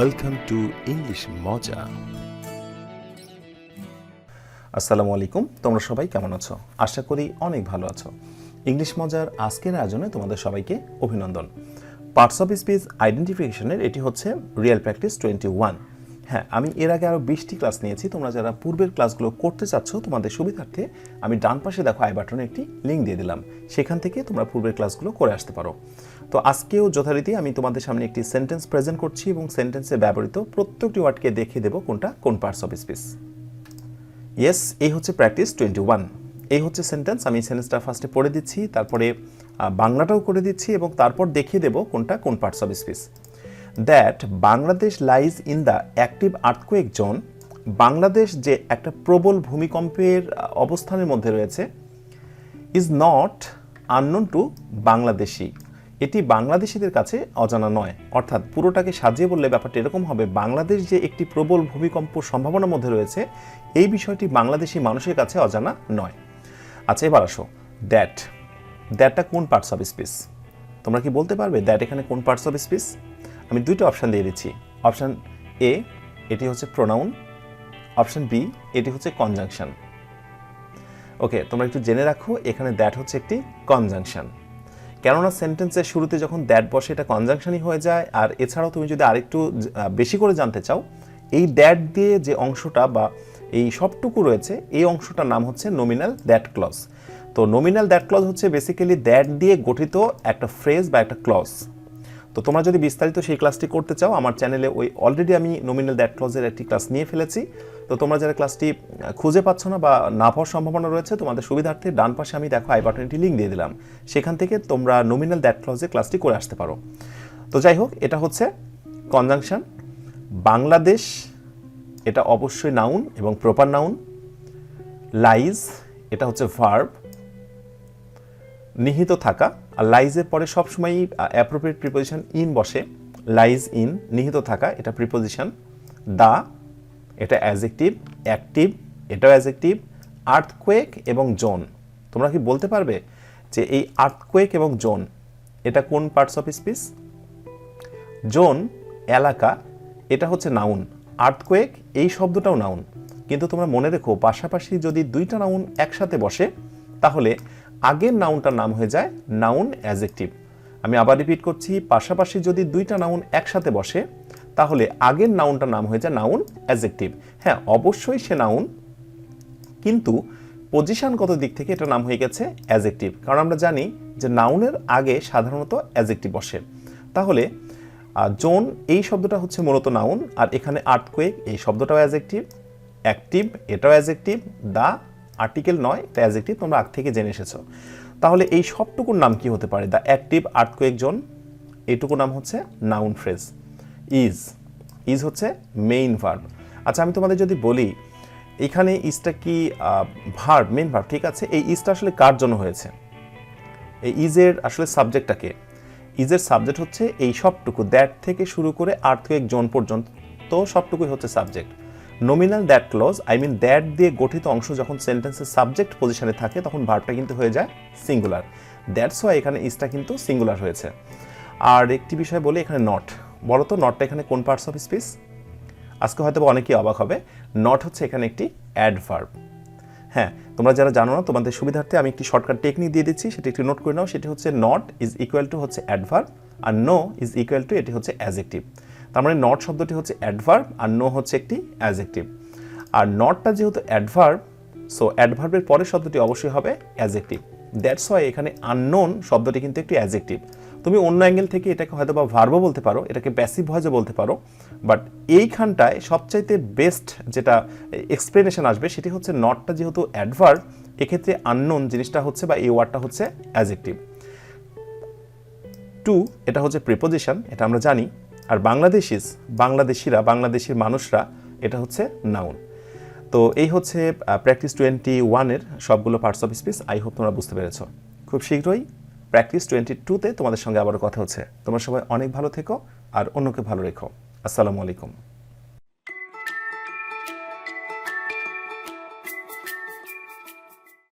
Welcome to English Moja. আসসালামু আলাইকুম, তোমরা সবাই কেমন আছো? আশা করি অনেক ভালো আছো। ইংলিশ মজার আজকের আয়োজনে তোমাদের সবাইকে অভিনন্দন। পার্টস অফ স্পিচ আইডেন্টিফিকেশনের এটি হচ্ছে রিয়েল প্র্যাকটিস 21। হ্যাঁ, আমি এর আগে আরও 20টি ক্লাস নিয়েছি। তোমরা যারা পূর্বের ক্লাসগুলো করতে চাচ্ছ তোমাদের সুবিধার্থে আমি ডান পাশে দেখো আই বাটনে একটি লিঙ্ক দিয়ে দিলাম, সেখান থেকে তোমরা পূর্বের ক্লাসগুলো করে আসতে পারো। তো আজকেও যথারীতি আমি তোমাদের সামনে একটি সেন্টেন্স প্রেজেন্ট করছি এবং সেন্টেন্সে ব্যবহৃত প্রত্যেকটি ওয়ার্ডকে দেখিয়ে দেবো কোনটা কোন পার্টস অফ স্পিচ। ইয়েস, এই হচ্ছে প্র্যাকটিস 21। এই হচ্ছে সেন্টেন্স। আমি সেন্টেন্সটা ফার্স্টে পড়ে দিচ্ছি, তারপরে বাংলাটাও করে দিচ্ছি এবং তারপর দেখিয়ে দেবো কোনটা কোন parts of speech. That Bangladesh lies in the active earthquake zone. Bangladesh যে একটা প্রবল ভূমিকম্পের অবস্থানের মধ্যে রয়েছে, is not unknown two Bangladeshi. এটি বাংলাদেশিদের কাছে অজানা নয়। অর্থাৎ পুরোটাকে সাজিয়ে বললে ব্যাপারটা এরকম হবে, বাংলাদেশ যে একটি প্রবল ভূমিকম্প সম্ভাবনার মধ্যে রয়েছে এই বিষয়টি বাংলাদেশি মানুষের কাছে অজানা নয়। আচ্ছা, এবার আসো, দ্যাটটা কোন পার্টস অফ স্পিচ? তোমরা কি বলতে পারবে দ্যাট এখানে কোন পার্টস অফ স্পিচ? আমি দুইটা অপশান দিয়ে দিচ্ছি। অপশান এ, এটি হচ্ছে প্রোনাউন। অপশান বি, এটি হচ্ছে কনজাংশন। ওকে, তোমরা একটু জেনে রাখো, এখানে দ্যাট হচ্ছে একটি কনজাংশন। কেননা সেন্টেন্সের শুরুতে যখন দ্যাট বসে এটা কনজাংশনই হয়ে যায়। আর এছাড়াও তুমি যদি আরেকটু বেশি করে জানতে চাও, এই দ্যাট দিয়ে যে অংশটা বা এই সবটুকু রয়েছে এই অংশটার নাম হচ্ছে নমিনাল দ্যাট ক্লজ। তো নমিনাল দ্যাট ক্লজ হচ্ছে বেসিক্যালি দ্যাট দিয়ে গঠিত একটা ফ্রেজ বা একটা ক্লজ। তো তোমরা যদি বিস্তারিত সেই ক্লাসটি করতে চাও, আমার চ্যানেলে ওই অলরেডি আমি নমিনাল দ্যাট ক্লজের একটি ক্লাস নিয়ে ফেলেছি। তো তোমরা যারা ক্লাসটি খুঁজে পাচ্ছ না বা না পাওয়ার সম্ভাবনা রয়েছে, তোমাদের সুবিধার্থে ডান পাশে আমি দেখো আই বাটনটি লিঙ্ক দিয়ে দিলাম, সেখান থেকে তোমরা নমিনাল দ্যাট ক্লজে ক্লাসটি করে আসতে পারো। তো যাই হোক, এটা হচ্ছে কনজাংশন। বাংলাদেশ এটা অবশ্যই নাউন এবং প্রপার নাউন। লাইজ এটা হচ্ছে ভার্ব, নিহিত থাকা। আর লাইজের পরে সবসময়ই অ্যাপ্রোপ্রিয়েট প্রিপোজিশন ইন বসে। লাইজ ইন, নিহিত থাকা, এটা প্রিপোজিশন। দা এটা অ্যাডজেক্টিভ। অ্যাক্টিভ এটাও অ্যাডজেক্টিভ। আর্থকুয়েক এবং জোন, তোমরা কি বলতে পারবে যে এই আর্থকুয়েক এবং জোন এটা কোন পার্টস অফ স্পিচ? জোন এলাকা, এটা হচ্ছে নাউন। আর্থকুয়েক এই শব্দটাও নাউন। কিন্তু তোমরা মনে রেখো, পাশাপাশি যদি দুইটা নাউন একসাথে বসে তাহলে আগের নাউনটার নাম হয়ে যায় নাউন অ্যাডজেক্টিভ। আমি আবার রিপিট করছি, পাশাপাশি যদি দুইটা নাউন একসাথে বসে তাহলে আগের নাউনটার নাম হয়ে যায় নাউন অ্যাডজেক্টিভ। হ্যাঁ, অবশ্যই সে নাউন, কিন্তু পজিশনগত দিক থেকে এটা নাম হয়ে গেছে অ্যাডজেক্টিভ। কারণ আমরা জানি যে নাউনের আগে সাধারণত অ্যাডজেক্টিভ বসে। তাহলে জোন এই শব্দটা হচ্ছে মূলত নাউন, আর এখানে আর্থকুয়েক এই শব্দটাও অ্যাডজেক্টিভ। অ্যাক্টিভ এটাও অ্যাডজেক্টিভ। দা আর্টিকেল নয়, এটা অ্যাডজেক্টিভ, তোমরা আগ থেকে জেনে এসেছো। তাহলে এই সবটুকুর নাম কি হতে পারে? দ্য অ্যাক্টিভ আর্থকুয়েক জোন, এইটুকু নাম হচ্ছে নাউন ফ্রেজ। ইজ হচ্ছে মেইন ভার্ব। আচ্ছা, আমি তোমাদের যদি বলি এখানে ইজটা কি ভার্ব, মেইন ভার্ব, ঠিক আছে। এই ইজটা আসলে কার জন্য হয়েছে? এই ইজের আসলে সাবজেক্টটা কে? ইজের সাবজেক্ট হচ্ছে এই সবটুকু, দ্যাট থেকে শুরু করে আর্থকুয়েক জোন পর্যন্ত সবটুকুই হচ্ছে subject. Nominal that clause, I mean that দিয়ে গঠিত অংশ যখন সেন্টেন্সের সাবজেক্ট পজিশনে থাকে তখন ভার্বটা কিন্তু হয়ে যায় সিঙ্গুলার। দ্যাটস ওয়াই এখানে ইজটা কিন্তু সিঙ্গুলার হয়েছে। আর একটি বিষয় বলি, এখানে নট, বলো তো নটটা এখানে কোন পার্টস অফ স্পিচ? আজকে হয়তো অনেকেই অবাক হবে, নট হচ্ছে এখানে একটি অ্যাডভার্ব। হ্যাঁ, তোমরা যারা জানো না তোমাদের সুবিধার্থে আমি একটি শর্টকাট টেকনিক দিয়ে দিচ্ছি, সেটা একটু নোট করে নাও। সেটি হচ্ছে নট ইজ ইকুয়াল টু হচ্ছে অ্যাডভার্ব, আর নো ইজ ইকুয়াল টু এটি হচ্ছে অ্যাডজেক্টিভ। তার মানে নট শব্দটি হচ্ছে অ্যাডভার্ব আর নো হচ্ছে একটি অ্যাডজেক্টিভ। আর নটটা যেহেতু অ্যাডভার্ব, সো অ্যাডভার্বের পরের শব্দটি অবশ্যই হবে অ্যাডজেক্টিভ। দ্যাটস ওয়াই এখানে আননোন শব্দটি কিন্তু একটি অ্যাডজেক্টিভ। তুমি অন্য অ্যাঙ্গেল থেকে এটাকে হয়তো বা ভার্বও বলতে পারো, এটাকে প্যাসিভ ভয়েসও বলতে পারো, বাট এইখানটায় সবচাইতে বেস্ট যেটা এক্সপ্লেনেশন আসবে সেটি হচ্ছে নটটা যেহেতু অ্যাডভার্ব, এক্ষেত্রে আননোন জিনিসটা হচ্ছে বা এই ওয়ার্ডটা হচ্ছে অ্যাডজেক্টিভ। টু এটা হচ্ছে প্রিপোজিশন, এটা আমরা জানি। আর বাংলাদেশিরা, বাংলাদেশের মানুষরা, এটা হচ্ছে নাউন। তো এই হচ্ছে প্র্যাকটিস 21-এর সবগুলো parts of speech. I hope তোমরা বুঝতে পেরেছো। খুব শীঘ্রই প্র্যাকটিস 22-তে তোমাদের সঙ্গে আবারও কথা হচ্ছে। তোমরা সবাই অনেক ভালো থেকো আর অন্যকে ভালো রেখো। আসসালামু আলাইকুম।